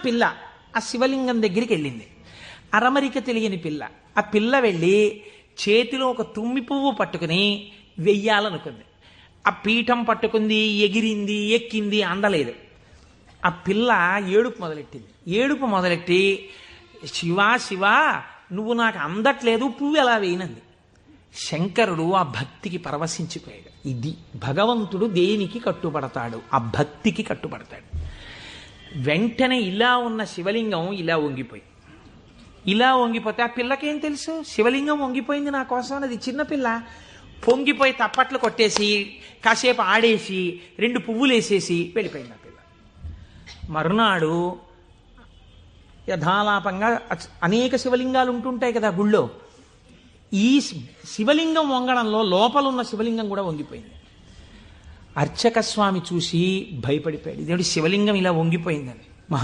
పిల్ల ఆ శివలింగం దగ్గరికి వెళ్ళింది. అరమరిక తెలియని పిల్ల. ఆ పిల్ల వెళ్ళి చేతిలో ఒక తుమ్మి పువ్వు పట్టుకుని వెయ్యాలనుకుంది. ఆ పీఠం పట్టుకుంది, ఎగిరింది, ఎక్కింది, అందలేదు. ఆ పిల్ల ఏడుపు మొదలెట్టింది. ఏడుపు మొదలెట్టి, శివా శివా నువ్వు నాకు అందట్లేదు, పువ్వు ఎలా వేయనంది. శంకరుడు ఆ భక్తికి పరవశించిపోయాడు. ఇది భగవంతుడు దేనికి కట్టుబడతాడు? ఆ భక్తికి కట్టుబడతాడు. వెంటనే ఇలా ఉన్న శివలింగం ఇలా వంగిపోతే ఆ పిల్లకేం తెలుసు? శివలింగం వంగిపోయింది నా కోసం. అది చిన్నపిల్ల పొంగిపోయి తప్పట్లు కొట్టేసి కాసేపు ఆడేసి 2 పువ్వులు వేసేసి వెళ్ళిపోయింది ఆ పిల్ల. మరునాడు యథాలాపంగా అనేక శివలింగాలు ఉంటుంటాయి కదా గుళ్ళో. ఈ శివలింగం వంగడంలో లోపల ఉన్న శివలింగం కూడా వంగిపోయింది. అర్చక స్వామి చూసి భయపడిపోయాడు. ఇదేంటి శివలింగం ఇలా వంగిపోయిందని.